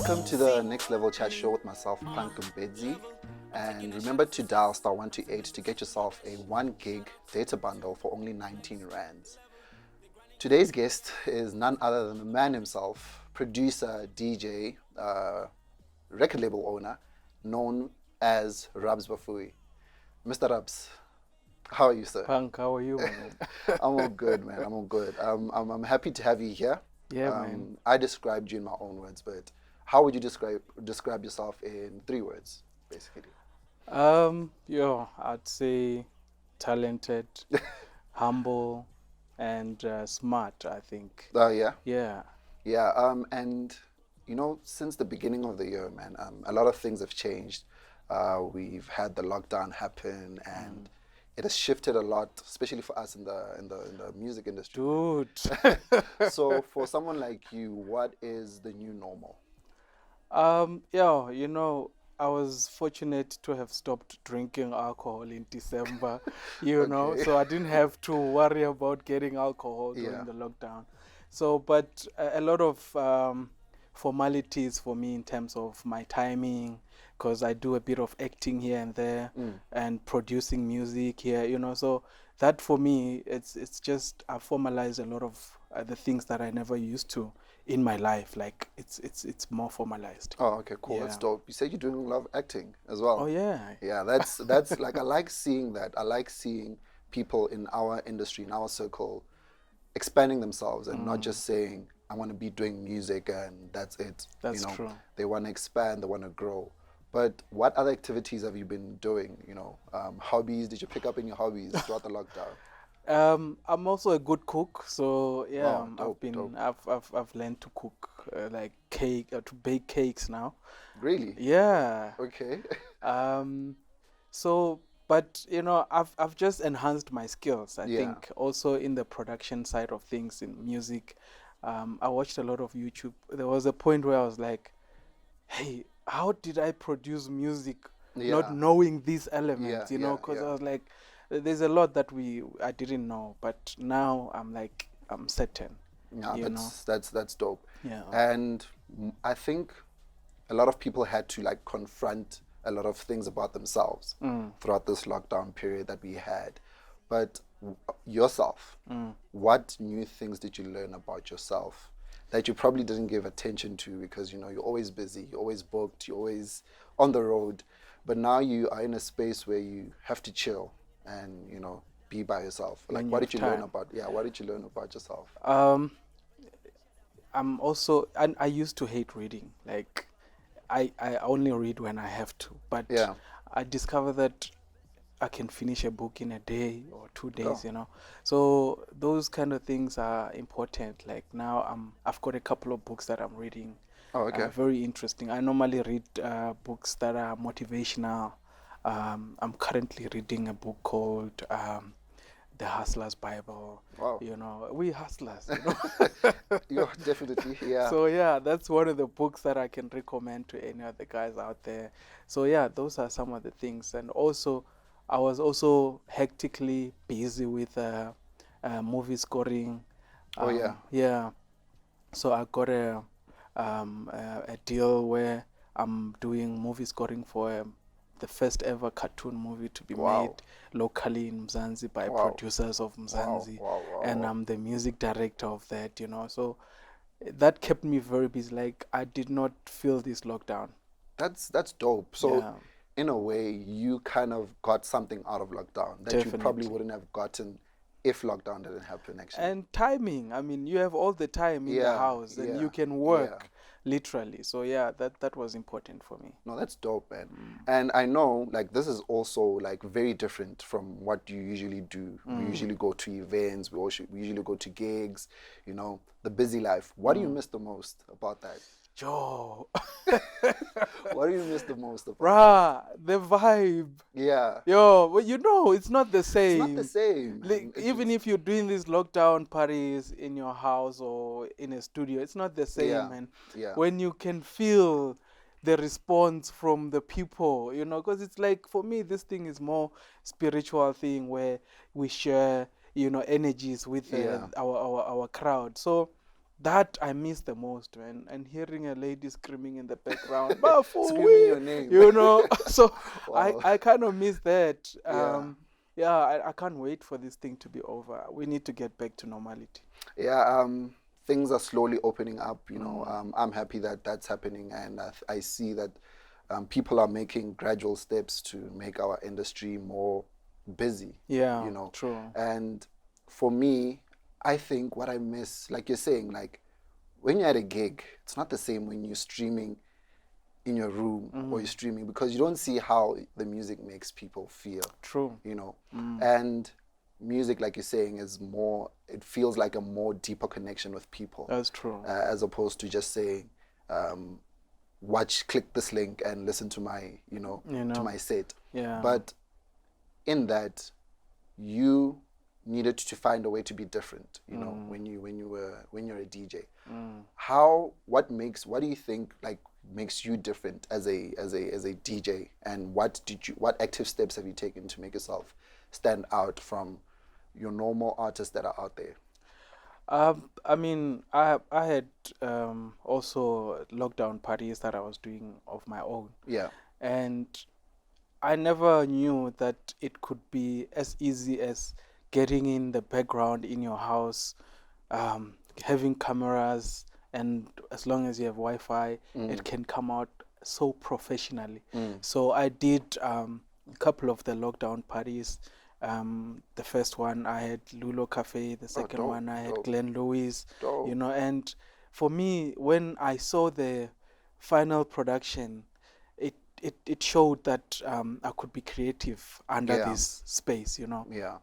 Welcome to the Next Level Chat Show with myself, Punk Mbedzi. And remember to dial *128 to get yourself a 1 gig data bundle for only 19 rands. Today's guest is none other than the man himself, producer, DJ, record label owner, known as Rabs Vhafuwi. Mr. Rabs, how are you, sir? Punk, how are you, man? I'm all good, man. I'm all good. I'm happy to have you here. Yeah, man. I described you in my own words, but how would you describe yourself in 3 words, basically? I'd say talented, humble, and smart, I think. Yeah? Yeah. Yeah, and you know, since the beginning of the year, man, a lot of things have changed. We've had the lockdown happen, and it has shifted a lot, especially for us in the music industry. Dude. So for someone like you, what is the new normal? I was fortunate to have stopped drinking alcohol in December, know, so I didn't have to worry about getting alcohol during the lockdown. So, but a lot of formalities for me in terms of my timing, because I do a bit of acting here and there and producing music here, so that for me, it's just I formalized a lot of the things that I never used to in my life. Like it's more formalized. Oh, okay, cool. Yeah. That's dope. You said you do love acting as well. Oh yeah. Yeah, that's like, I like seeing that. I like seeing people in our industry, in our circle, expanding themselves and not just saying, I want to be doing music and that's it. That's true. They want to expand, they want to grow. But what other activities have you been doing? Hobbies? Did you pick up any hobbies throughout the lockdown? I'm also a good cook, so yeah, dope. I've learned to cook like cake to bake cakes now. Really? Yeah. Okay. But I've just enhanced my skills. I think also in the production side of things in music. I watched a lot of YouTube. There was a point where I was like, hey, how did I produce music not knowing these elements, because I was like, there's a lot that I didn't know, but now I'm certain. Yeah, that's dope. Yeah. And I think a lot of people had to like confront a lot of things about themselves throughout this lockdown period that we had. But yourself, what new things did you learn about yourself that you probably didn't give attention to because, you're always busy, you're always booked, you're always on the road. But now you are in a space where you have to chill and, be by yourself. Like, what did you learn about yourself? I used to hate reading. Like, I only read when I have to. But I discovered that I can finish a book in a day or 2 days, So those kind of things are important. Like now I've got a couple of books that I'm reading. Oh, okay. Very interesting. I normally read books that are motivational. I'm currently reading a book called The Hustler's Bible. Wow. We hustlers, You're definitely, yeah. So yeah, that's one of the books that I can recommend to any of the guys out there. So yeah, those are some of the things. And also, I was also hectically busy with movie scoring. Oh yeah. Yeah. So I got a deal where I'm doing movie scoring for the first ever cartoon movie to be made locally in Mzansi by producers of Mzansi. And I'm the music director of that, So that kept me very busy. Like, I did not feel this lockdown. That's dope. So in a way, you kind of got something out of lockdown that you probably wouldn't have gotten if lockdown didn't happen, actually. And timing. I mean, you have all the time in the house and you can work literally. So yeah, that was important for me. No, that's dope, man. And I know, like, this is also like very different from what you usually do. We usually go to events. We usually go to gigs. The busy life. What do you miss the most about that? Yo. What do you miss the most about the vibe. Yeah. Yo, well, it's not the same. It's not the same. Like, even if you're doing these lockdown parties in your house or in a studio, it's not the same, man. Yeah. When you can feel the response from the people, because it's like, for me, this thing is more spiritual thing where we share, energies with our crowd. So that I miss the most, man. And hearing a lady screaming in the background, Screaming your Vhafuwi, name. you know. So Wow. I kind of miss that. Yeah. Yeah, I can't wait for this thing to be over. We need to get back to normality. Yeah, things are slowly opening up, you know. I'm happy that that's happening, and I see that people are making gradual steps to make our industry more busy, Yeah, you know. true. And for me, I think what I miss, like you're saying, like when you're at a gig, it's not the same when you're streaming in your room or you're streaming, because you don't see how the music makes people feel, True. you know. And music, like you're saying, is more, it feels like a more deeper connection with people, That's true. as opposed to just saying, click this link and listen to my, to my set. Yeah. But in that, you needed to find a way to be different, you know, when you're a DJ. What do you think, like, makes you different as a DJ, and what active steps have you taken to make yourself stand out from your normal artists that are out there? I mean, I had also lockdown parties that I was doing of my own. Yeah. And I never knew that it could be as easy as getting in the background in your house, having cameras, and as long as you have Wi-Fi, it can come out so professionally. So I did a couple of the lockdown parties. The first one I had Lulo Cafe, the second dope, one I had dope. Glenn Lewis, Dope. you know. And for me, when I saw the final production, it showed that I could be creative under Yeah. this space, you know, Yeah.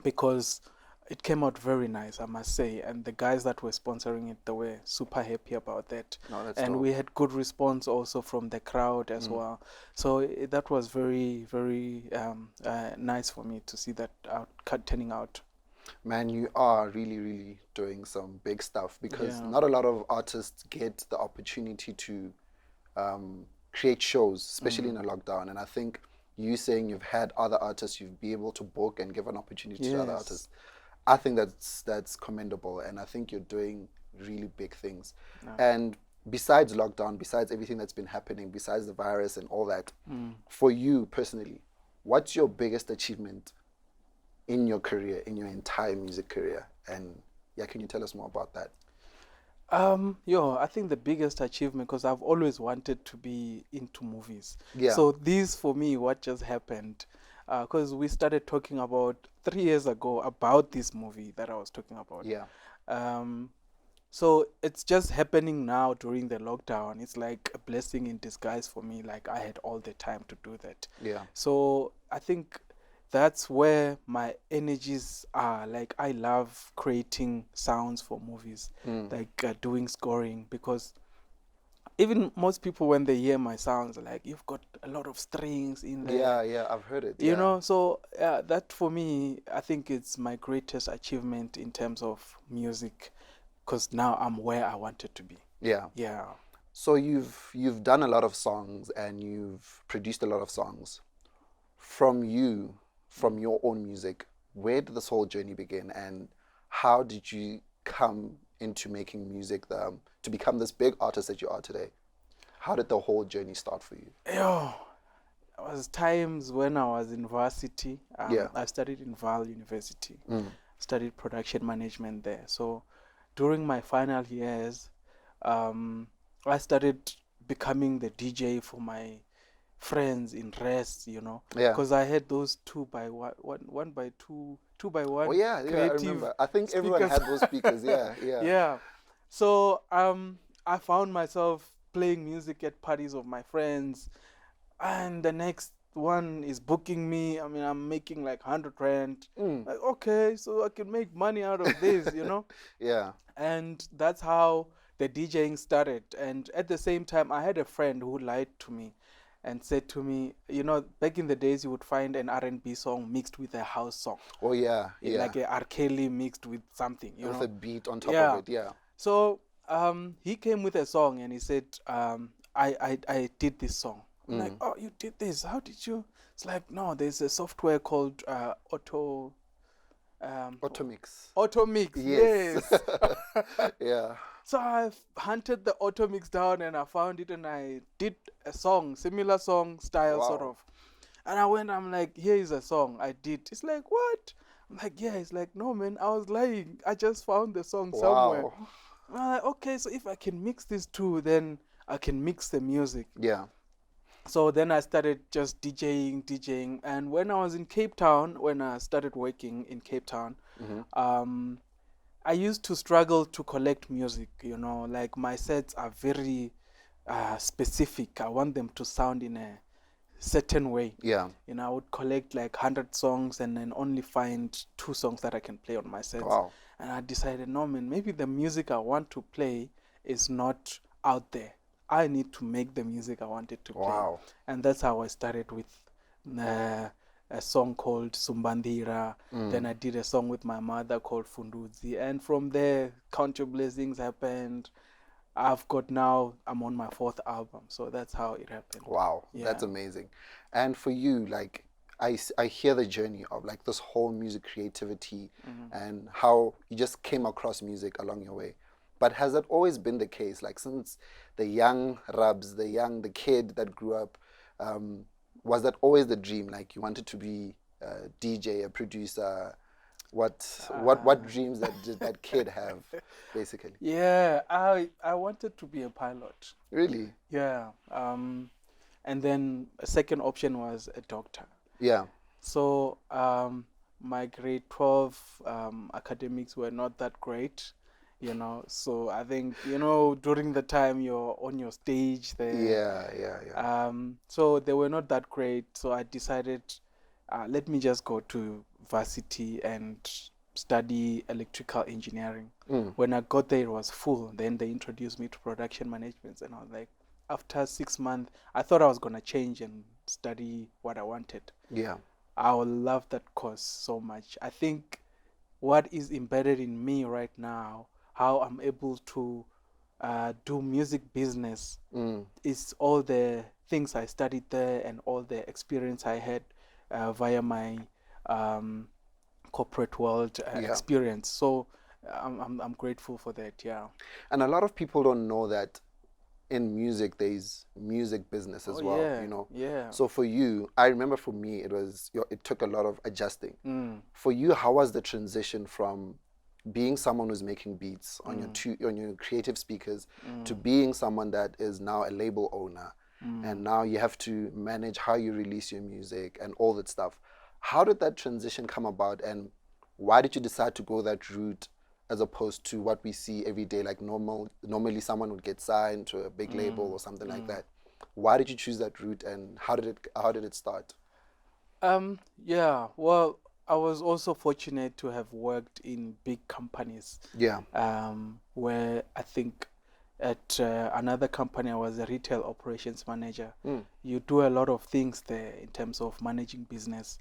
because it came out very nice, I must say. And the guys that were sponsoring it, they were super happy about that. No, that's And dope. we had good response also from the crowd as well. So that was very, very nice for me to see that turning out. Man, you are really, really doing some big stuff, because Yeah. not a lot of artists get the opportunity to create shows, especially in a lockdown. And I think you saying you've had other artists you've been able to book and give an opportunity to other Yes. artists, I think that's commendable, and I think you're doing really big things. And besides lockdown, besides everything that's been happening, besides the virus and all that, for you personally, what's your biggest achievement in your career, in your entire music career? And yeah, can you tell us more about that? I think the biggest achievement, because I've always wanted to be into movies. Yeah. So this, for me, what just happened, because we started talking about 3 years ago about this movie that I was talking about. Yeah. So it's just happening now during the lockdown. It's like a blessing in disguise for me. Like, I had all the time to do that. Yeah. So I think that's where my energies are. Like, I love creating sounds for movies, like doing scoring, because even most people, when they hear my sounds, like, you've got a lot of strings in there. Yeah, I've heard it. You know, so that for me, I think it's my greatest achievement in terms of music, because now I'm where I wanted to be. Yeah. Yeah. So you've done a lot of songs and you've produced a lot of songs. From your own music, where did this whole journey begin, and how did you come into making music to become this big artist that you are today? How did the whole journey start for you? There was times when I was in varsity. I studied in Vaal University. Studied production management there. So during my final years, I started becoming the DJ for my friends in rest, you know, because I had those 2x1, 1x2, 2x1. Oh yeah, I remember. I think everyone had those speakers. Yeah. So I found myself playing music at parties of my friends, and the next one is booking me. I mean, I'm making like 100 rand. Like, okay, so I can make money out of this, you know. Yeah. And that's how the DJing started. And at the same time, I had a friend who lied to me and said to me, you know, back in the days, you would find an R&B song mixed with a house song. Oh yeah. Like a R. Kelly mixed with something, you know. With a beat on top of it, yeah. So he came with a song and he said, I did this song. I'm like, oh, you did this? How did you? It's like, no, there's a software called Automix. Automix, yes. Yeah. So I hunted the auto mix down and I found it and I did a song, similar song style sort Wow. of. And I'm like, here is a song I did. It's like, what? I'm like, yeah. It's like, no, man, I was lying. I just found the song somewhere. Wow. I'm like, okay, so if I can mix these two, then I can mix the music. Yeah. So then I started just DJing. And when I was in Cape Town, when I started working in Cape Town, um, I used to struggle to collect music, like my sets are very specific. I want them to sound in a certain way. Yeah. I would collect like 100 songs and then only find 2 songs that I can play on my sets. Wow. And I decided, no, man, maybe the music I want to play is not out there. I need to make the music I wanted to play. Wow. And that's how I started with a song called Sumbandira. Then I did a song with my mother called Funduzi. And from there, Count Your Blessings happened. I'm on my 4th album. So that's how it happened. Wow. Yeah. That's amazing. And for you, like, I hear the journey of like this whole music creativity and how you just came across music along your way. But has that always been the case? Like since the young Rabs, the kid that grew up, was that always the dream? Like you wanted to be a DJ, a producer? What dreams did that kid have, basically? Yeah, I wanted to be a pilot. Really? Yeah. And then a second option was a doctor. Yeah. So my grade 12 academics were not that great. So I think during the time you're on your stage there. Yeah. So they were not that great. So I decided, let me just go to varsity and study electrical engineering. When I got there, it was full. Then they introduced me to production management, and I was like, after 6 months, I thought I was gonna change and study what I wanted. Yeah. I will love that course so much. I think what is embedded in me right now, how I'm able to do music business, is all the things I studied there and all the experience I had via my corporate world experience. So I'm grateful for that. Yeah. And a lot of people don't know that in music there's music business as well. Yeah. Yeah. So for you, I remember for me it took a lot of adjusting. For you, how was the transition from being someone who's making beats on your creative speakers to being someone that is now a label owner, and now you have to manage how you release your music and all that stuff? How did that transition come about, and why did you decide to go that route as opposed to what we see every day? Like normally someone would get signed to a big label or something like that. Why did you choose that route, and how did it start? Yeah, well, I was also fortunate to have worked in big companies. Yeah. Where I think at another company I was a retail operations manager. You do a lot of things there in terms of managing business.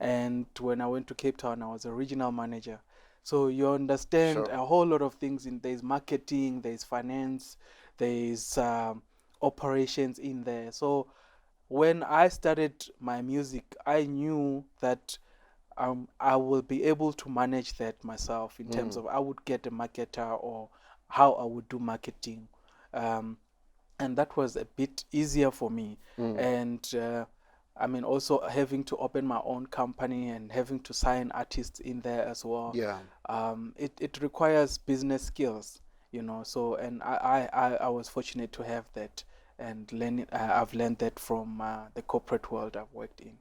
And when I went to Cape Town, I was a regional manager. So you understand a whole lot of things. There's marketing, there's finance, there's operations in there. So when I started my music, I knew that I will be able to manage that myself in terms of I would get a marketer or how I would do marketing. And that was a bit easier for me. And also having to open my own company and having to sign artists in there as well. Yeah. It requires business skills, So, and I was fortunate to have that and I've learned that from the corporate world I've worked in.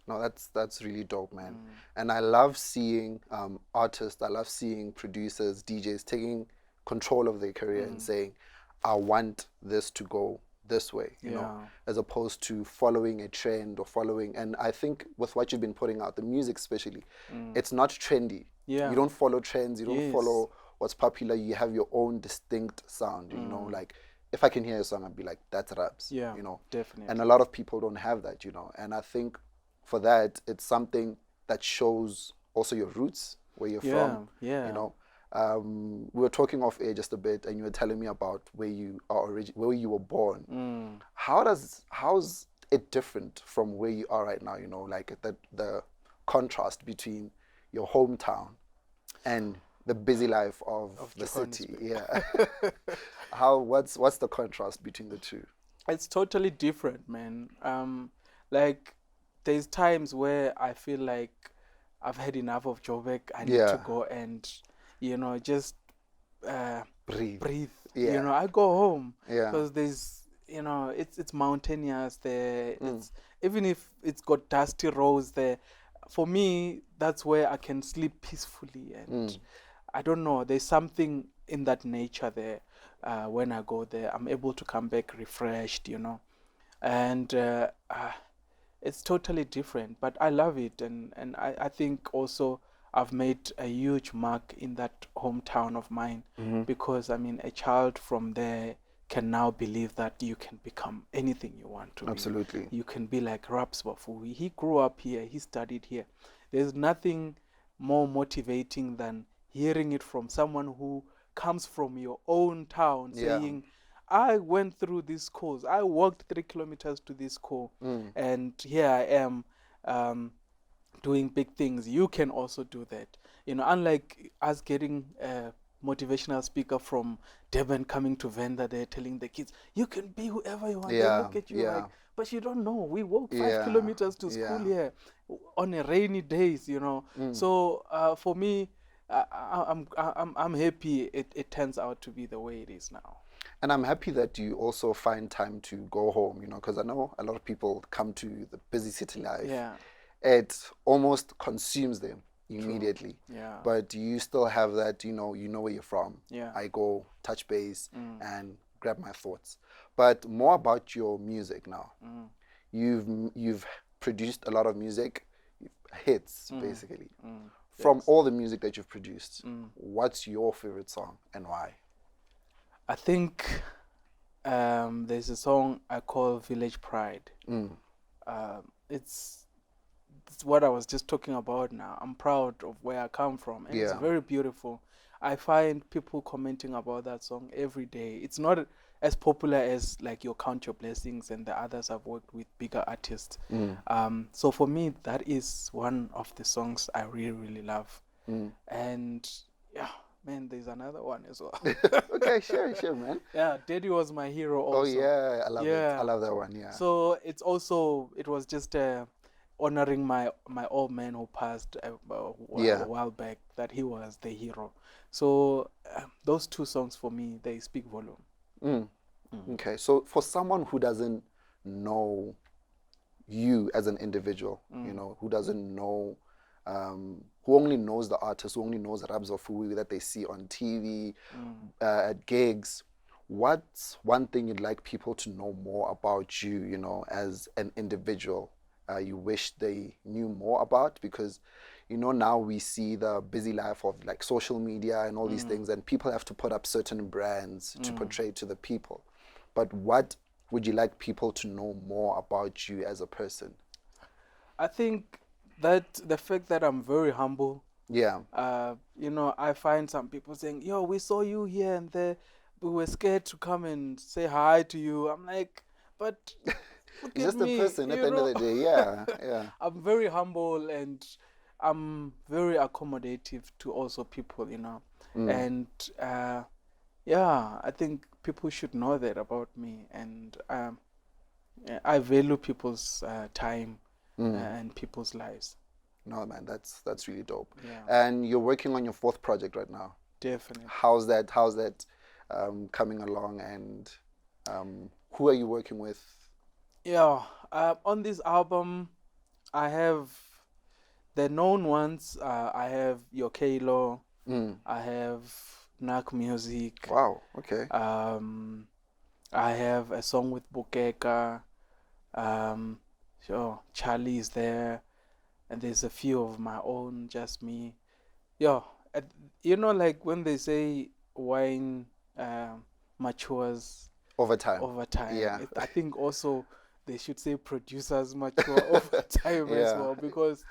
No, that's really dope, man. And I love seeing artists, I love seeing producers, DJs taking control of their career and saying, I want this to go this way, you know, as opposed to following a trend or following. And I think with what you've been putting out, the music especially, it's not trendy. Yeah. You don't follow trends, you don't follow what's popular. You have your own distinct sound, you know, like if I can hear a song, I'd be like, that's Rabs, yeah, you know. Definitely. And a lot of people don't have that, you know. And I think for that, it's something that shows also your roots, where you're from, you know. We were talking off air just a bit, and you were telling me about where you are where you were born. How's it different from where you are right now? You know, like the contrast between your hometown and the busy life of the city. Yeah. What's the contrast between the two? It's totally different, man. Like there's times where I feel like I've had enough of Joburg. I need to go and, just breathe. Yeah. I go home Yeah. because there's, it's mountainous there. It's even if it's got dusty roads there, for me that's where I can sleep peacefully. And I don't know, there's something in that nature there. When I go there, I'm able to come back refreshed, and it's totally different. But I love it, and I think also I've made a huge mark in that hometown of mine, because I mean, a child from there can now believe that you can become anything you want to be. Absolutely. You can be like Rabs Vhafuwi. He grew up here, he studied here. There's nothing more motivating than hearing it from someone who comes from your own town, saying, I went through this course, I walked 3 kilometers to this school, and here I am doing big things. You can also do that. Unlike us getting a motivational speaker from Durban coming to Venda there telling the kids, you can be whoever you want. They look at you like, but you don't know. We walk 5 kilometers to school here on a rainy days, So for me, I'm happy it turns out to be the way it is now. And I'm happy that you also find time to go home, because I know a lot of people come to the busy city life. Yeah. It almost consumes them immediately. True. Yeah. But you still have that, you know where you're from. Yeah. I go touch base and grab my thoughts. But more about your music now. You've produced a lot of music, hits basically. From all the music that you've produced, what's your favorite song and why? I think there's a song I call Village Pride. It's what I was just talking about now. I'm proud of where I come from, and it's very beautiful. I find people commenting about that song every day. It's not as popular as like your Count Your Blessings and the others I've worked with, bigger artists. So for me, that is one of the songs I really, really love. And yeah, man, there's another one as well. Okay, sure, man. Yeah, Daddy Was My Hero also. Oh yeah, I love it. I love that one, yeah. So it was just honoring my old man who passed a while back, that he was the hero. So those two songs for me, they speak volume. Okay, so for someone who doesn't know you as an individual, who doesn't know, who only knows the artist, who only knows Rabs Vhafuwi that they see on TV, at gigs, what's one thing you'd like people to know more about you, as an individual? You wish they knew more about, because now we see the busy life of like social media and all these things, and people have to put up certain brands to portray to the people. But what would you like people to know more about you as a person? I think that the fact that I'm very humble. Yeah. I find some people saying, yo, we saw you here and there, we were scared to come and say hi to you. I'm like, but look You're at just me, a person at the end of the day. Yeah. I'm very humble, and I'm very accommodative to also people, and I think people should know that about me, and I value people's time and people's lives. No, man, that's really dope. Yeah. And you're working on your 4th project right now. Definitely. How's that coming along, and who are you working with? Yeah, on this album, I have the known ones. I have Yokelo. I have Nak Music. Wow. Okay. I have a song with Bukeka. Charlie is there, and there's a few of my own, just me. Yeah, like when they say wine matures over time. Yeah. I think also they should say producers mature over time as well, because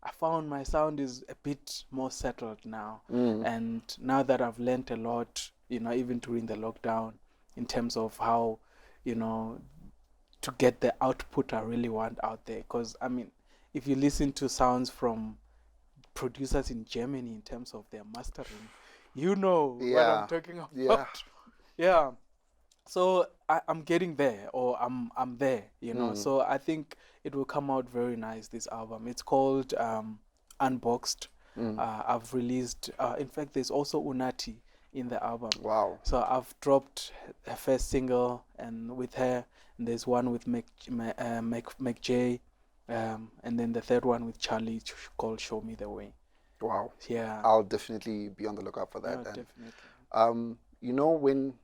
I found my sound is a bit more settled now. And now that I've learned a lot, even during the lockdown, in terms of how, to get the output I really want out there. Because, I mean, if you listen to sounds from producers in Germany in terms of their mastering. You know what Yeah. I'm talking about. Yeah. Yeah. So I'm getting there, or I'm there, you know. So I think it will come out very nice, this album. It's called Unboxed. I've released, in fact, there's also Unati in the album. Wow. So I've dropped her first single, and with her, and there's one with Mac J, and then the third one with Charlie called Show Me the Way. Wow. Yeah. I'll definitely be on the lookout for that. No, And, definitely. you know, when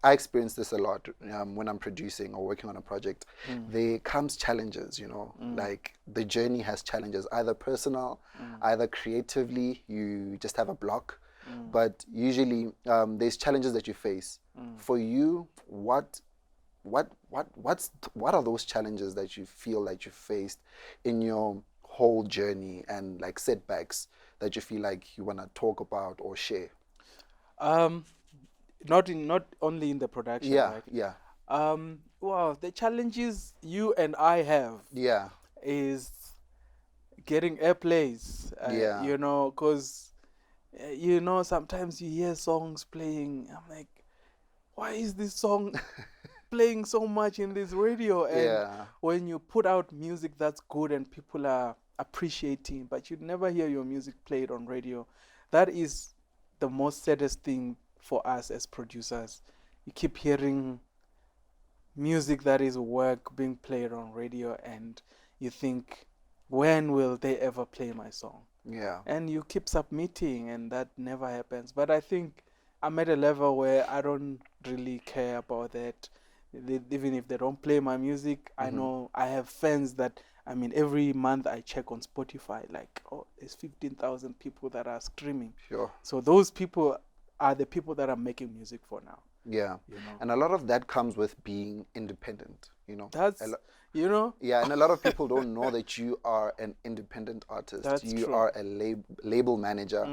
I experience this a lot when I'm producing or working on a project, there comes challenges, you know, like the journey has challenges, either personal, either creatively, you just have a block, but usually there's challenges that you face. For you, what are those challenges that you feel like you faced in your whole journey, and like setbacks that you feel like you want to talk about or share? Not only in the production, Yeah, right? yeah, Well, the challenges you and I have yeah, is getting airplays, yeah. you know, because you know, sometimes you hear songs playing, I'm like, why is this song playing so much in this radio? And Yeah. when you put out music that's good and people are appreciating, but you never hear your music played on radio, that is the most saddest thing for us as producers. You keep hearing music that is work being played on radio, and you think, when will they ever play my song? Yeah. And you keep submitting, and that never happens. But I think I'm at a level where I don't really care about that. Even if they don't play my music, I know I have fans that, I mean, every month I check on Spotify, like, oh, there's 15,000 people that are streaming. Sure. So those people are the people that I'm making music for now. Yeah. You know? And a lot of that comes with being independent, you know. That's, you know? Yeah, and a lot of people don't know that you are an independent artist. That's you true. are a label manager,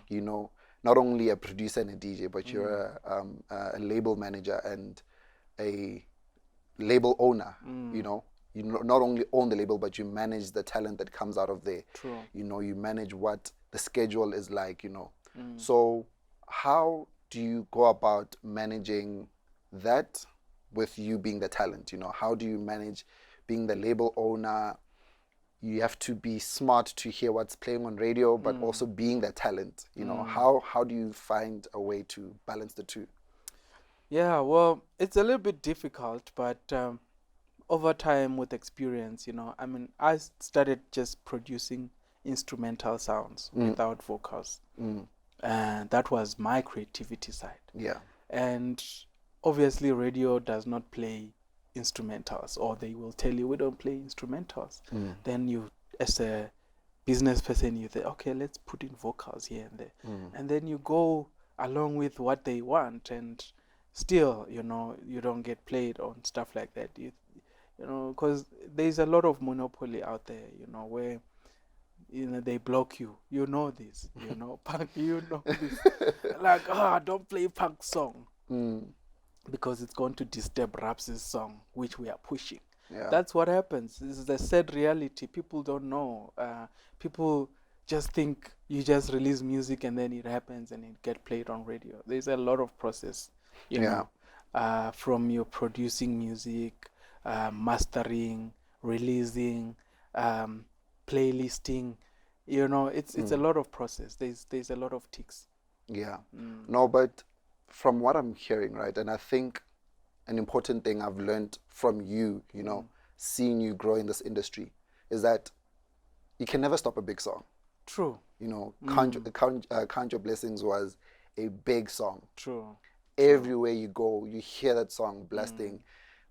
you know, not only a producer and a DJ, but you're a label manager and a label owner, you know. You not only own the label, but you manage the talent that comes out of there. True. You know, you manage what the schedule is like, you know. So how do you go about managing that with you being the talent? You know, how do you manage being the label owner? You have to be smart to hear what's playing on radio, but also being the talent. You know, how do you find a way to balance the two? Yeah, well, it's a little bit difficult, but over time with experience, you know, I mean, I started just producing instrumental sounds without vocals. And that was my creativity side. Yeah. And obviously radio does not play instrumentals, or they will tell you we don't play instrumentals. Then you, as a business person, you think, okay, let's put in vocals here and there. And then you go along with what they want, and still, you know, you don't get played on stuff like that. You know, because there's a lot of monopoly out there, you know, where, you know, they block you. You know this, you know, Punk, you know this. Like, don't play Punk song because it's going to disturb Rabs' song, which we are pushing. Yeah. That's what happens. This is the sad reality. People don't know. People just think you just release music and then it happens and it get played on radio. There's a lot of process, you know, from your producing music, mastering, releasing, playlisting, you know, it's a lot of process. There's a lot of ticks. Yeah. No, but from what I'm hearing, right, and I think an important thing I've learned from you, you know, seeing you grow in this industry, is that you can never stop a big song. True. You know, Count Your Blessings was a big song. True. Everywhere you go, you hear that song blasting.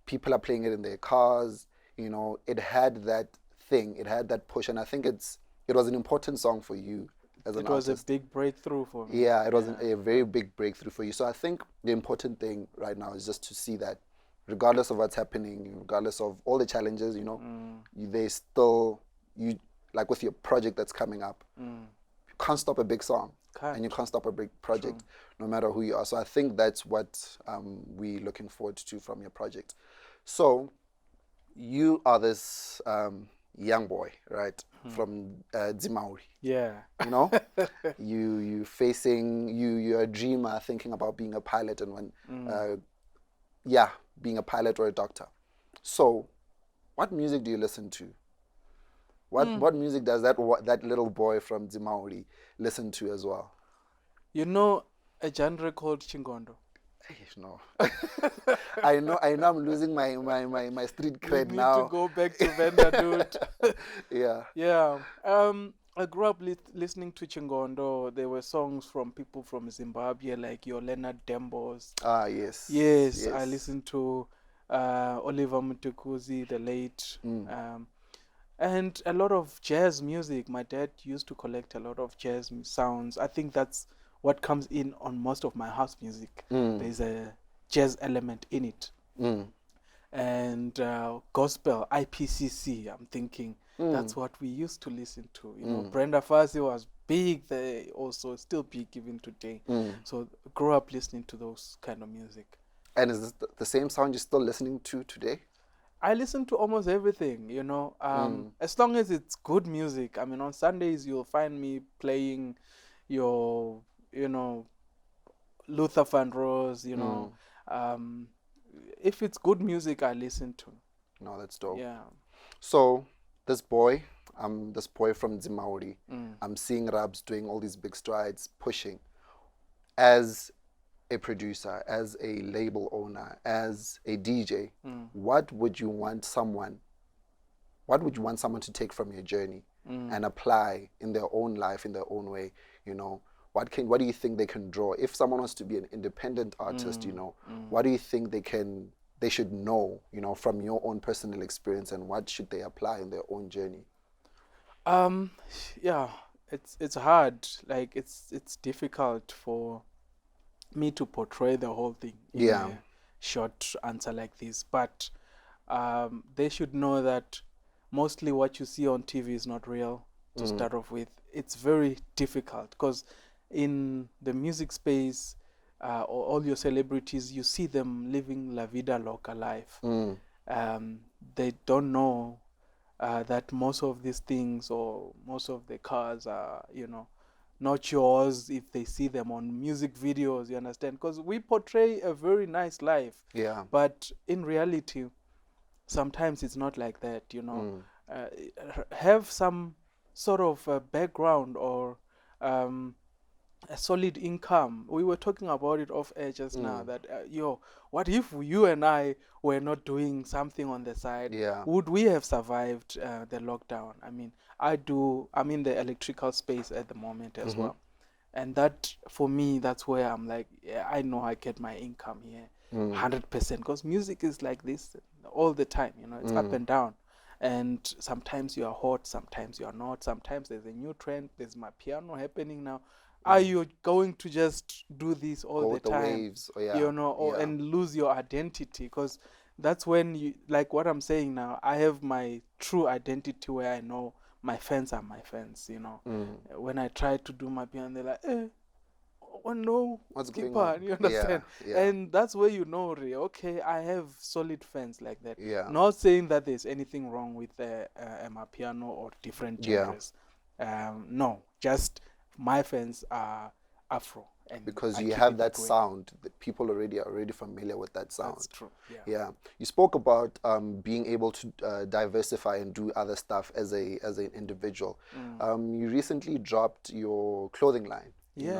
People are playing it in their cars. You know, it had that thing. It had that push. And I think it was an important song for you as an artist. It was a big breakthrough for me. Yeah, it was a very big breakthrough for you. So I think the important thing right now is just to see that regardless of what's happening, regardless of all the challenges, you know, they still, like with your project that's coming up, you can't stop a big song. And you can't stop a big project, no matter who you are. So I think that's what we're looking forward to from your project. So you are this young boy, right, from Zimauri. Yeah. You know, you facing you're a dreamer, thinking about being a pilot, and being a pilot or a doctor. So, what music do you listen to? What music does that little boy from Zimauri listen to as well? You know a genre called Chingondo? No. I know I'm losing my street You cred need now. to go back to Venda, dude. Yeah. Yeah. I grew up listening to Chingondo. There were songs from people from Zimbabwe like your Leonard Dembos. Ah, yes. Yes, I Yes. listened to Oliver Mtukudzi, the late. Mm. And a lot of jazz music. My dad used to collect a lot of jazz sounds. I think that's what comes in on most of my house music. There's a jazz element in it. And gospel, IPCC, I'm thinking that's what we used to listen to. You know, Brenda Fassie was big there, also still big even today. So grew up listening to those kind of music. And is this the same sound you're still listening to today? I listen to almost everything, you know, as long as it's good music. I mean, on Sundays, you'll find me playing your, you know, Luther Vandross, you know. If it's good music, I listen to. No, that's dope. Yeah. So, this boy from Zimauri, I'm seeing Rabs doing all these big strides, pushing. As a producer, as a label owner, as a DJ, what would you want someone to take from your journey and apply in their own life, in their own way? You know, what do you think they can draw? If someone wants to be an independent artist, you know, what do you think they should know, you know, from your own personal experience, and what should they apply in their own journey? Yeah, it's hard. Like it's difficult for me to portray the whole thing in a short answer like this, but they should know that mostly what you see on TV is not real to start off with. It's very difficult because in the music space, all your celebrities, you see them living la vida loca life. They don't know that most of these things or most of the cars are, you know, not yours if they see them on music videos, you understand? Because we portray a very nice life. Yeah. But in reality, sometimes it's not like that, you know. Have some sort of background or a solid income. We were talking about it off air just now that, what if you and I were not doing something on the side? Yeah. Would we have survived the lockdown? I mean, I'm in the electrical space at the moment as well. And that, for me, that's where I'm like, yeah, I know I get my income here 100%, because music is like this all the time, you know, it's up and down. And sometimes you are hot, sometimes you are not, sometimes there's a new trend, there's my piano happening now. Are you going to just do this all the time, waves, you know, and lose your identity? Because that's when you, like what I'm saying now, I have my true identity where I know my fans are my fans, you know. When I try to do my piano, they're like, oh no, what's keep going on, you understand? Yeah. And that's where you know, okay, I have solid fans like that. Yeah. Not saying that there's anything wrong with my piano or different genres. No, just my fans are Afro. And because I you keep have it that way. sound, that people are already familiar with that sound. That's true. Yeah. You spoke about being able to diversify and do other stuff as an individual. You recently dropped your clothing line. You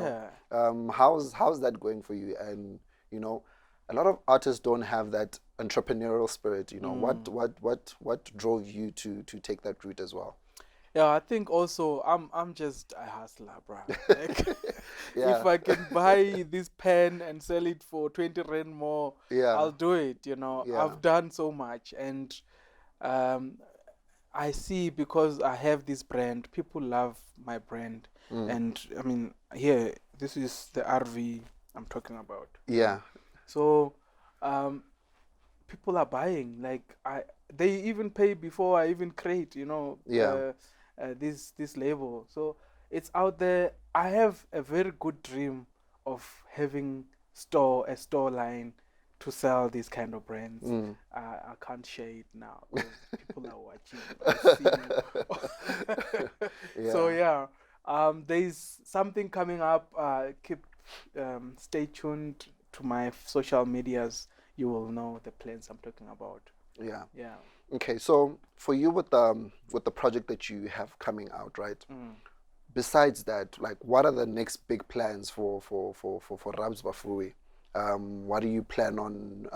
know? How's that going for you? And you know, a lot of artists don't have that entrepreneurial spirit. You know, what drove you to take that route as well? Yeah, I think also I'm just a hustler, bro. Like, if I can buy this pen and sell it for 20 rand more, I'll do it, you know. I've done so much, and I see, because I have this brand, people love my brand. And I mean, here, this is the RV I'm talking about. Yeah. So people are buying, like they even pay before I even create, you know, this label. So it's out there. I have a very good dream of having a store line to sell these kind of brands. I can't share it now because people are watching. I see you. So yeah, there's something coming up. Stay tuned to my social medias. You will know the plans I'm talking about. Yeah. Yeah. Okay, so for you with the project that you have coming out, right? Besides that, like, what are the next big plans for Rabs Vhafuwi? What do you plan on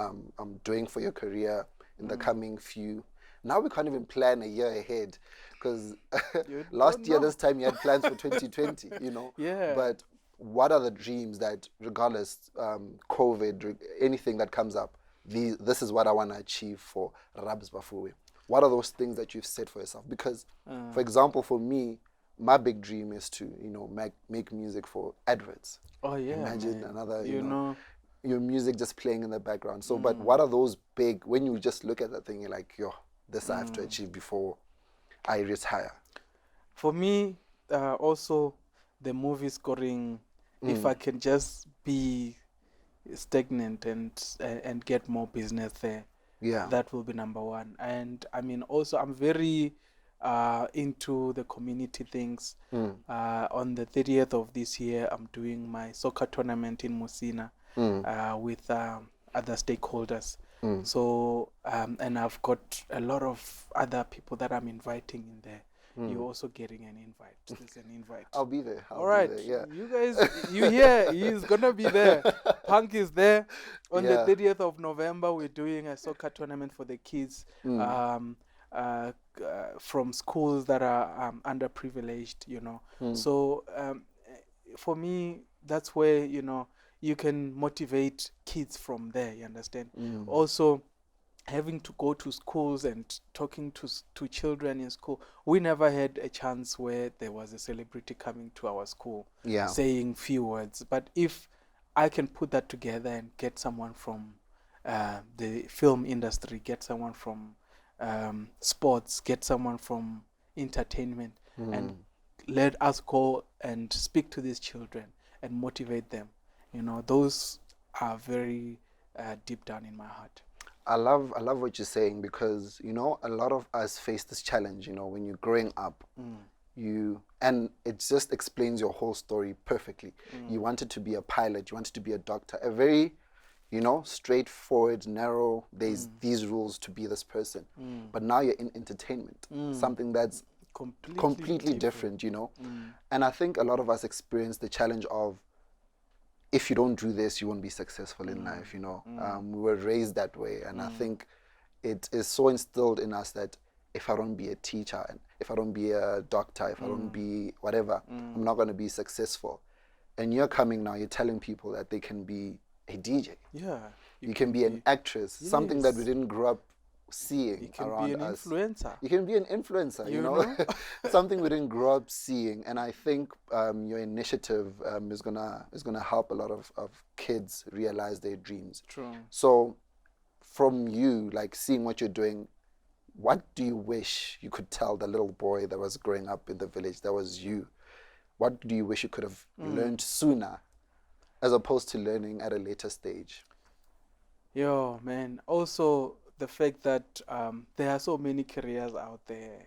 doing for your career in the coming few? Now we can't even plan a year ahead, because last year this time you had plans for 2020, you know. Yeah. But what are the dreams that, regardless, COVID, anything that comes up, this is what I want to achieve for Rabs Vhafuwi? What are those things that you've set for yourself? Because, for example, for me, my big dream is to, you know, make music for adverts. Oh yeah. Imagine man. another, you know, your music just playing in the background. So, but what are those big, when you just look at that thing, you're like, yo, this I have to achieve before I retire? For me, also the movie scoring, if I can just be stagnant and get more business there, Yeah. that will be number one. And I mean, also I'm very into the community things. On the 30th of this year, I'm doing my soccer tournament in Musina with other stakeholders. So and I've got a lot of other people that I'm inviting in there. You're also getting an invite. There's an invite. I'll be there. All right. Be there, yeah. You guys, you hear, he's going to be there. Punk is there. On the 30th of November, we're doing a soccer tournament for the kids from schools that are underprivileged, you know. So for me, that's where, you know, you can motivate kids from there, you understand? Also, having to go to schools and talking to children in school, we never had a chance where there was a celebrity coming to our school saying few words. But if I can put that together and get someone from the film industry, get someone from sports, get someone from entertainment, and let us go and speak to these children and motivate them, you know, those are very deep down in my heart. I love what you're saying, because, you know, a lot of us face this challenge, you know, when you're growing up, and it just explains your whole story perfectly. You wanted to be a pilot, you wanted to be a doctor, a very, you know, straightforward, narrow, there's these rules to be this person. But now you're in entertainment, something that's completely different, you know. And I think a lot of us experience the challenge of, if you don't do this, you won't be successful in life, you know. We were raised that way, and I think it is so instilled in us that if I don't be a teacher, and if I don't be a doctor, if I don't be whatever, I'm not going to be successful. And you're coming now, you're telling people that they can be a DJ. Yeah. You can be an actress, something that we didn't grow up seeing around us. You can be an influencer. You can be an influencer, you know? Something we didn't grow up seeing. And I think your initiative is gonna help a lot of kids realize their dreams. True. So from you, like, seeing what you're doing, what do you wish you could tell the little boy that was growing up in the village, that was you? What do you wish you could have learned sooner, as opposed to learning at a later stage? Yo, man. Also, the fact that there are so many careers out there.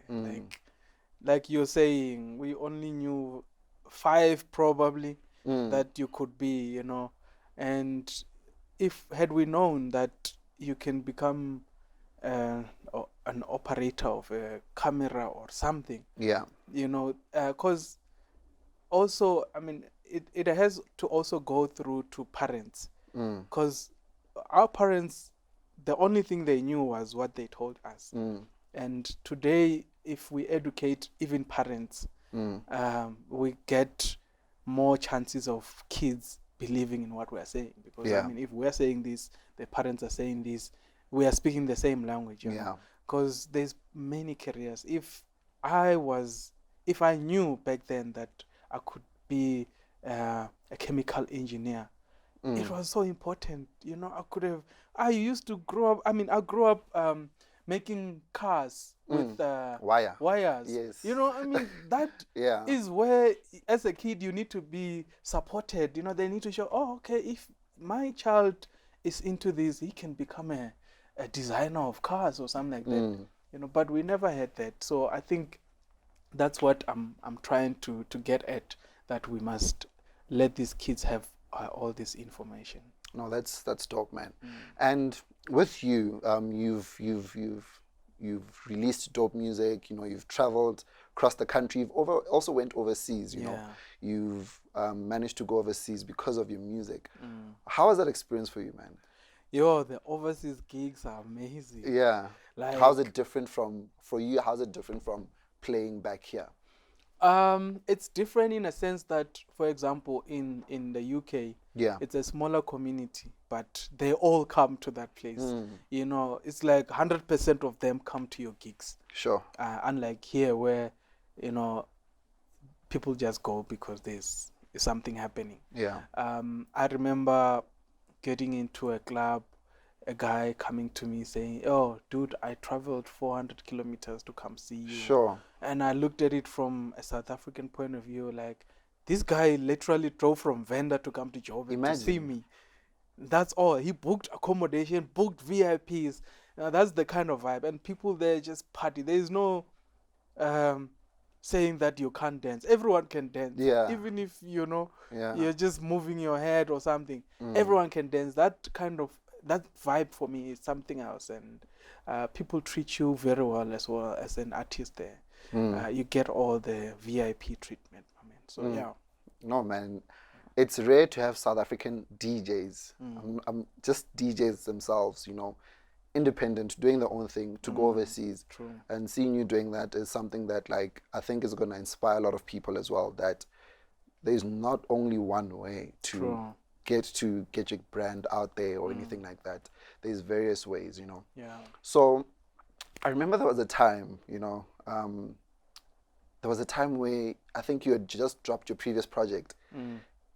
Like you're saying, we only knew 5 probably that you could be, you know. And had we known that you can become an operator of a camera or something, you know, because also, I mean, it has to also go through to parents, because our parents, the only thing they knew was what they told us. And today, if we educate even parents, we get more chances of kids believing in what we are saying. Because I mean, if we are saying this, the parents are saying this, we are speaking the same language. You know? Because there's many careers. If I knew back then that I could be a chemical engineer, it was so important. You know, I used to grow up, I grew up making cars with wires. Yes. You know, I mean, that is where, as a kid, you need to be supported. You know, they need to show, oh, okay, if my child is into this, he can become a designer of cars or something like that. You know, but we never had that. So I think that's what I'm trying to get at, that we must let these kids have all this information. No, that's dope, man. And with you, you've released dope music. You know, you've traveled across the country. You've also went overseas. You know, you've managed to go overseas because of your music. How was that experience for you, man? Yo, the overseas gigs are amazing. Yeah. Like, how's it different for you? How's it different from playing back here? It's different in a sense that, for example, in the UK, it's a smaller community, but they all come to that place. You know, it's like 100% of them come to your gigs. Sure. Unlike here, where, you know, people just go because there's something happening. Yeah. I remember getting into a club, a guy coming to me saying, "Oh, dude, I traveled 400 kilometers to come see you." Sure. And I looked at it from a South African point of view, like, this guy literally drove from Venda to come to Joburg to see me. That's all. He booked accommodation, booked VIPs. Now, that's the kind of vibe. And people there just party. There is no saying that you can't dance. Everyone can dance. Yeah. Even if, you know, you're just moving your head or something. Everyone can dance. That vibe for me is something else. And people treat you very well as an artist there. You get all the VIP treatment. I mean, so yeah. No, man, it's rare to have South African DJs. Just DJs themselves, you know, independent, doing their own thing, to go overseas. True. And seeing you doing that is something that, like, I think is going to inspire a lot of people as well, that there's not only one way to get your brand out there or anything like that. There's various ways, you know. Yeah. So I remember there was a time, you know, there was a time where I think you had just dropped your previous project.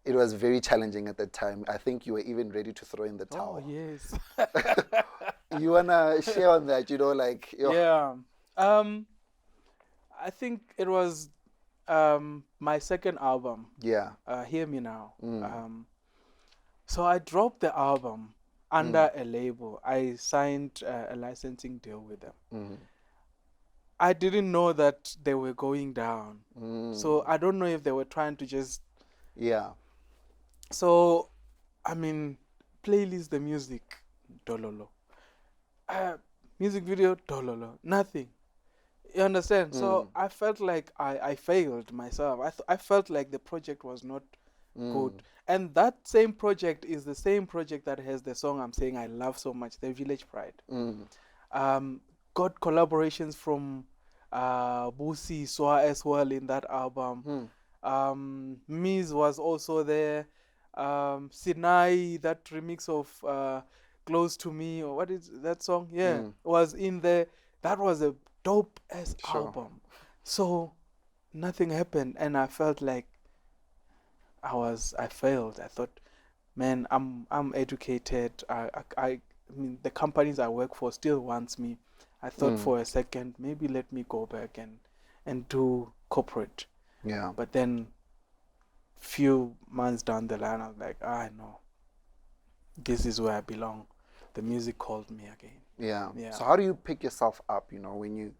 It was very challenging at that time. I think you were even ready to throw in the towel. Oh, yes. You want to share on that, you know, like... Yeah. I think it was my second album. Yeah. Hear Me Now. So I dropped the album under a label. I signed a licensing deal with them. I didn't know that they were going down. So I don't know if they were trying to just... Yeah. So, I mean, playlist the music, dololo. Music video, dololo. Nothing. You understand? So I felt like I failed myself. I felt like the project was not good. And that same project is the same project that has the song I'm saying I love so much, The Village Pride. Got collaborations from Busi Swa as well in that album. Miz was also there. Sinai, that remix of Close to Me, or what is that song? Yeah, was in there. That was a dope ass album. So nothing happened, and I felt like I failed. I thought, man, I'm educated. I mean, the companies I work for still wants me. I thought for a second, maybe let me go back and do corporate. Yeah. But then, few months down the line, I was like, no, this is where I belong. The music called me again. Yeah. So how do you pick yourself up, you know, when you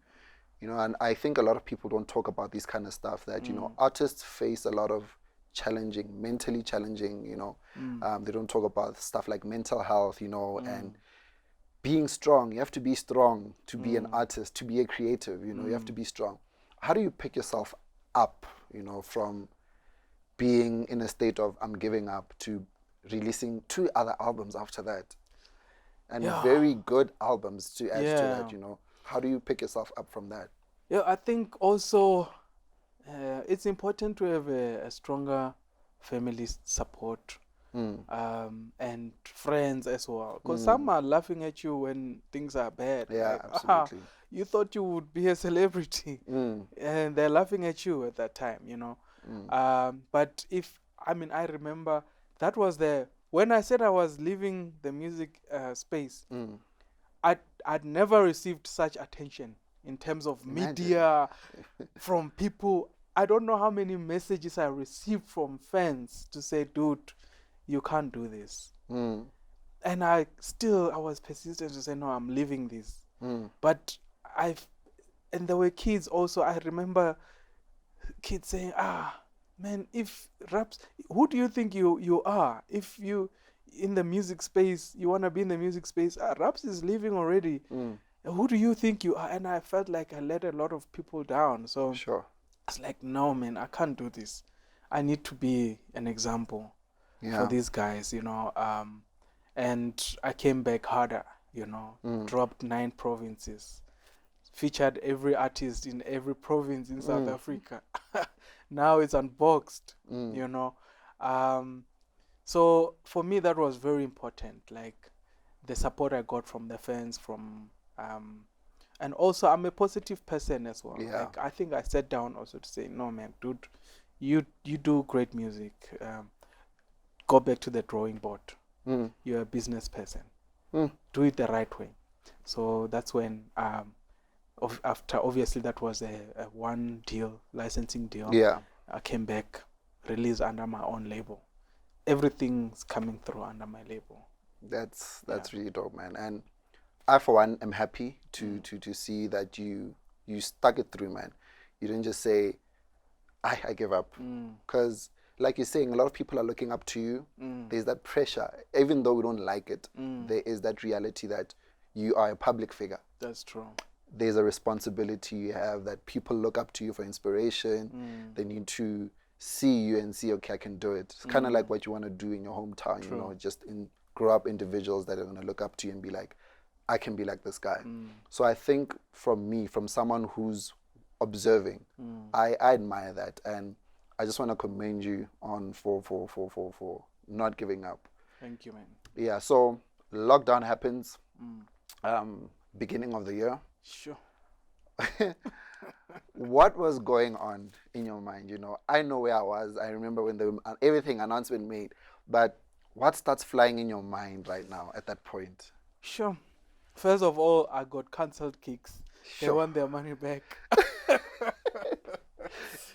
know, and I think a lot of people don't talk about this kind of stuff, that, you know, artists face a lot of mentally challenging, you know, they don't talk about stuff like mental health, you know, and being strong. You have to be strong to be an artist, to be a creative, you know, you have to be strong. How do you pick yourself up, you know, from being in a state of I'm giving up to releasing 2 other albums after that, and very good albums to add to that, you know? How do you pick yourself up from that? Yeah, I think also it's important to have a stronger family support and friends as well, because some are laughing at you when things are bad. Yeah, like, absolutely. You thought you would be a celebrity, and they're laughing at you at that time, you know. But I remember that was when I said I was leaving the music space, I'd never received such attention in terms of media from people. I don't know how many messages I received from fans to say, dude, you can't do this. and I was persistent to say, no, I'm leaving this. But and there were kids also. I remember kids saying, man, if Raps, who do you think you are? If you in the music space, you want to be in the music space, Raps is leaving already. Who do you think you are? And I felt like I let a lot of people down. So Sure. it's like, no, man, I can't do this. I need to be an example for Yeah. these guys, and I came back harder, dropped 9 provinces, featured every artist in every province in South Africa. Now it's unboxed, So for me, that was very important. Like the support I got from the fans, and also I'm a positive person as well. Yeah. Like I think I sat down also to say, no, man, dude, you do great music. Go back to the drawing board. You're a business person. Do it the right way. So that's when after obviously that was a one deal, licensing deal. Yeah. I came back, released under my own label. Everything's coming through under my label. That's really dope, man. And I, for one, am happy to see that you stuck it through, man. You didn't just say, I give up. Because, like you're saying, a lot of people are looking up to you. There's that pressure. Even though we don't like it, there is that reality that you are a public figure. That's true. There's a responsibility you have that people look up to you for inspiration. They need to see you and see, okay, I can do it. It's kind of like what you want to do in your hometown, True. just grow up individuals that are going to look up to you and be like, I can be like this guy. So I think from someone who's observing, I admire that. And I just want to commend you on for not giving up. Thank you, man. Yeah, so lockdown happens, beginning of the year. Sure. What was going on in your mind? I know where I was. I remember when everything announcement made, but what starts flying in your mind right now at that point? Sure. First of all, I got cancelled kicks. They Sure. want their money back.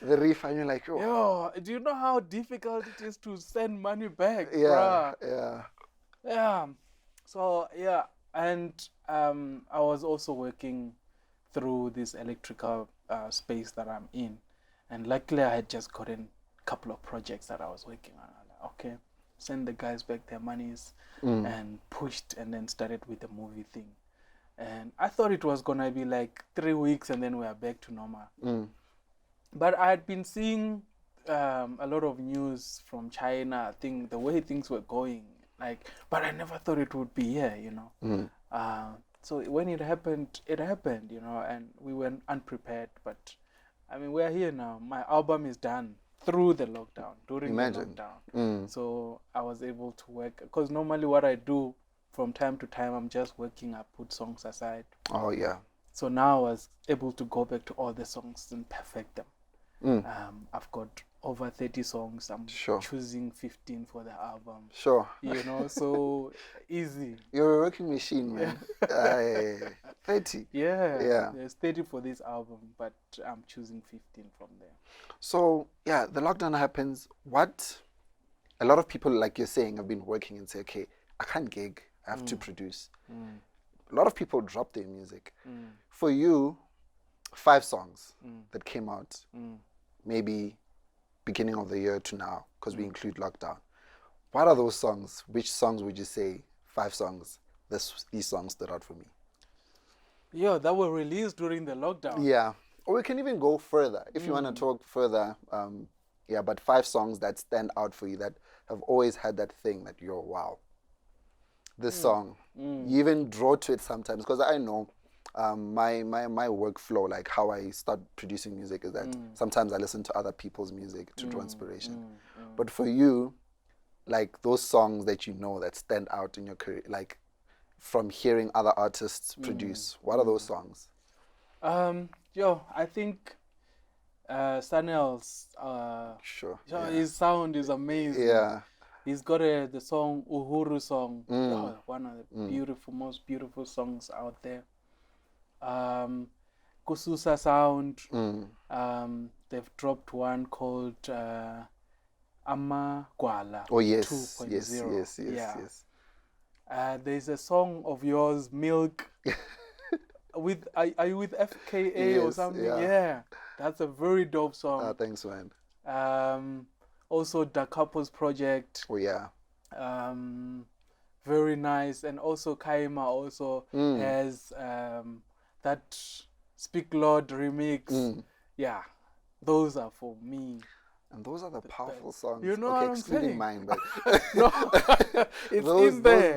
The refund, you're like, oh. Yo, do you know how difficult it is to send money back? Yeah, bruh? yeah. Yeah. So, yeah. And I was also working through this electrical space that I'm in. And luckily, I had just gotten a couple of projects that I was working on. I'm like, okay, send the guys back their monies, and pushed and then started with the movie thing. And I thought it was going to be like 3 weeks and then we are back to normal. But I had been seeing a lot of news from China, I think the way things were going, but I never thought it would be here, So when it happened, and we went unprepared. But I mean, we're here now. My album is done through the lockdown, during the lockdown. So I was able to work, because normally what I do from time to time, I'm just working, I put songs aside. Oh, yeah. So now I was able to go back to all the songs and perfect them. I've got over 30 songs. I'm choosing 15 for the album. Sure. So easy. You're a working machine, man. 30. Yeah. There's 30 for this album, but I'm choosing 15 from there. So, yeah, the lockdown happens. A lot of people, like you're saying, have been working and say, okay, I can't gig. I have to produce. A lot of people drop their music. For you, 5 songs that came out, maybe beginning of the year to now, because we include lockdown. What are those songs? Which songs would you say, 5 songs, these songs stood out for me? Yeah, that were released during the lockdown. Yeah. Or we can even go further. If you want to talk further, but 5 songs that stand out for you, that have always had that thing that you're, wow. This song, you even draw to it sometimes, because I know my workflow, like how I start producing music, is that sometimes I listen to other people's music to draw inspiration. But for you, like those songs that that stand out in your career, like from hearing other artists produce, what are those songs? I think Sanel's, his sound is amazing. Yeah. He's got the song Uhuru song, one of the most beautiful songs out there. Kususa sound, they've dropped one called Ama Gwala. Oh yes, 2.0. yes. There's a song of yours, Milk. Are you with FKA or Yes, something? yeah. Yeah, that's a very dope song. Thanks, man. Also Da Couples Project. Oh, yeah. Very nice. And also Kaima also has that Speak Lord remix. Yeah, those are for me. And those are the powerful songs. You know okay, what I'm excluding saying? mine, but No, it's in there.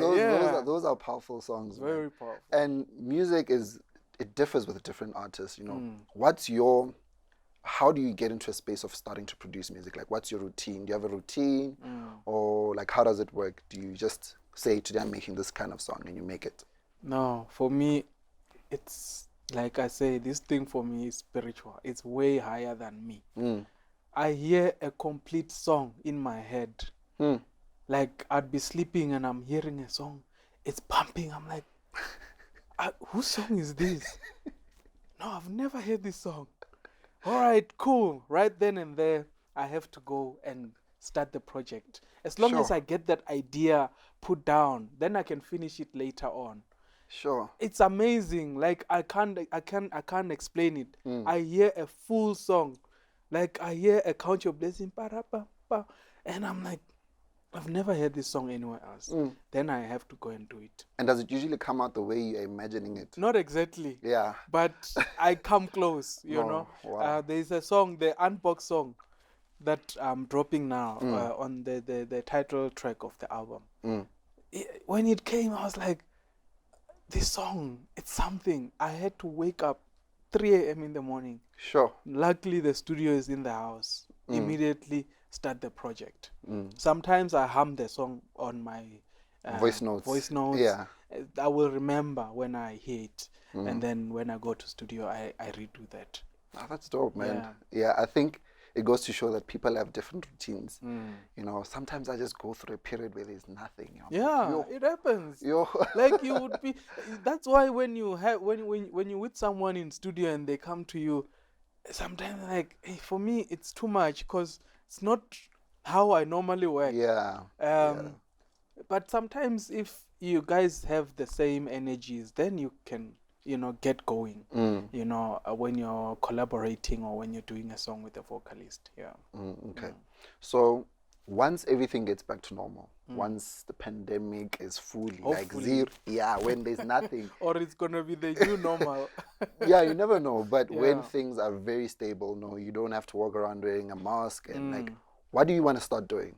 Those are powerful songs. Very man. powerful. And music it differs with different artists. You know, how do you get into a space of starting to produce music? Like, what's your routine? Do you have a routine, or like how does it work? Do you just say today I'm making this kind of song and you make it? No, for me, it's like I say, this thing for me is spiritual. It's way higher than me. I hear a complete song in my head. Like I'd be sleeping and I'm hearing a song. It's pumping. I'm like, whose song is this? No, I've never heard this song. All right, cool. Right then and there, I have to go and start the project. As long as I get that idea put down, then I can finish it later on. Sure. It's amazing. Like I can't explain it. I hear a full song. Like I hear a Count Your Blessing, and I'm like, I've never heard this song anywhere else. Then I have to go and do it. And does it usually come out the way you're imagining it? Not exactly. Yeah. But I come close, you know. Wow. There's a song, the Unbox song, that I'm dropping now on the title track of the album. When it came, I was like, this song, it's something. I had to wake up 3 a.m. in the morning. Sure. Luckily, the studio is in the house. Immediately start the project. Sometimes I hum the song on my voice notes. Yeah. I will remember when I hear it. And then when I go to studio, I redo that. Oh, that's dope, man. Yeah, I think it goes to show that people have different routines. You know, sometimes I just go through a period where there's nothing. You know? Yeah, it happens. Like you would be. That's why when you have when you're with someone in studio and they come to you, sometimes like, hey, for me it's too much because it's not how I normally work. But sometimes if you guys have the same energies, then you can get going. You know, when you're collaborating or when you're doing a song with a vocalist. Okay. So once everything gets back to normal, once the pandemic is fully like zero, when there's nothing, or it's gonna be the new normal. You never know. But when things are very stable, no, you don't have to walk around wearing a mask. And like, what do you want to start doing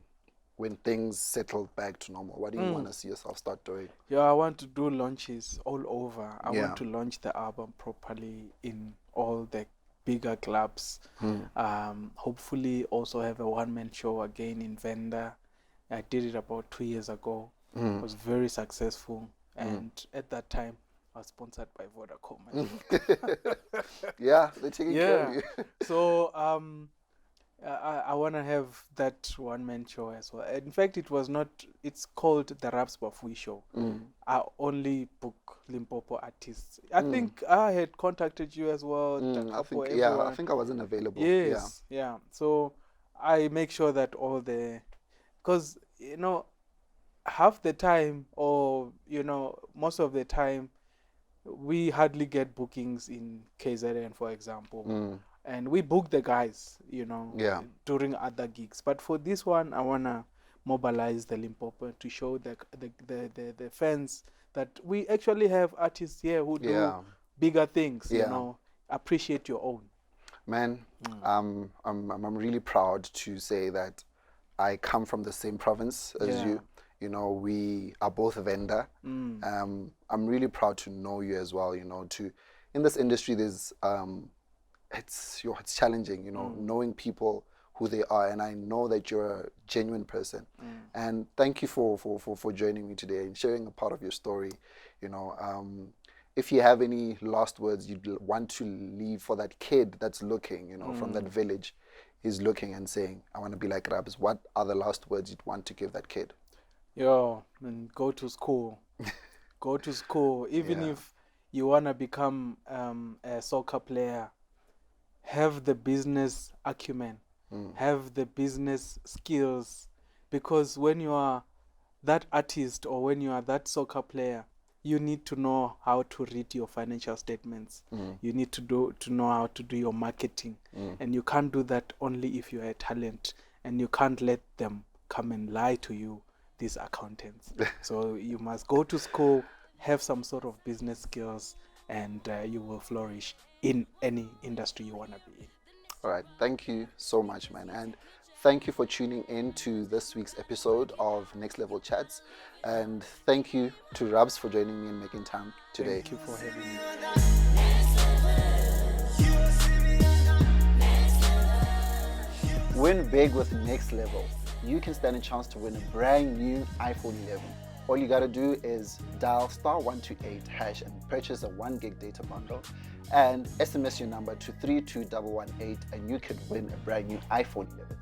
when things settle back to normal? What do you want to see yourself start doing? I want to do launches all over. I want to launch the album properly in all the bigger clubs. Hopefully also have a one-man show again in Venda. I did it about 2 years ago. It was very successful. And at that time, I was sponsored by Vodacom. They're taking care of you. So I want to have that one-man show as well. In fact, it's called the Rabs Vhafuwi show. I only book Limpopo artists. I think I had contacted you as well. I think I wasn't available. Yes, So I make sure that because, half the time or, most of the time, we hardly get bookings in KZN, for example. And we book the guys, during other gigs. But for this one, I want to mobilize the Limpopo to show the fans that we actually have artists here who do bigger things, appreciate your own. Man, I'm really proud to say that I come from the same province as you. You know, we are both a vendor. I'm really proud to know you as well, in this industry, there's... it's challenging, knowing people who they are, and I know that you're a genuine person. And thank you for joining me today and sharing a part of your story. If you have any last words you'd want to leave for that kid that's looking, from that village, he's looking and saying, I want to be like Rabs, what are the last words you'd want to give that kid? Go to school. Go to school. Even if you want to become a soccer player, have the business acumen, have the business skills, because when you are that artist or when you are that soccer player, you need to know how to read your financial statements. You need to know how to do your marketing. And you can't do that only if you are a talent. And you can't let them come and lie to you, these accountants. So you must go to school, have some sort of business skills, and you will flourish in any industry you want to be in. All right. Thank you so much, man. And thank you for tuning in to this week's episode of Next Level Chats. And thank you to Rabs for joining me and making time today. Thank you for having me. Win big with Next Level. You can stand a chance to win a brand new iPhone 11. All you gotta do is dial *128# and purchase a 1 gig data bundle and SMS your number to 32118 and you could win a brand new iPhone 11.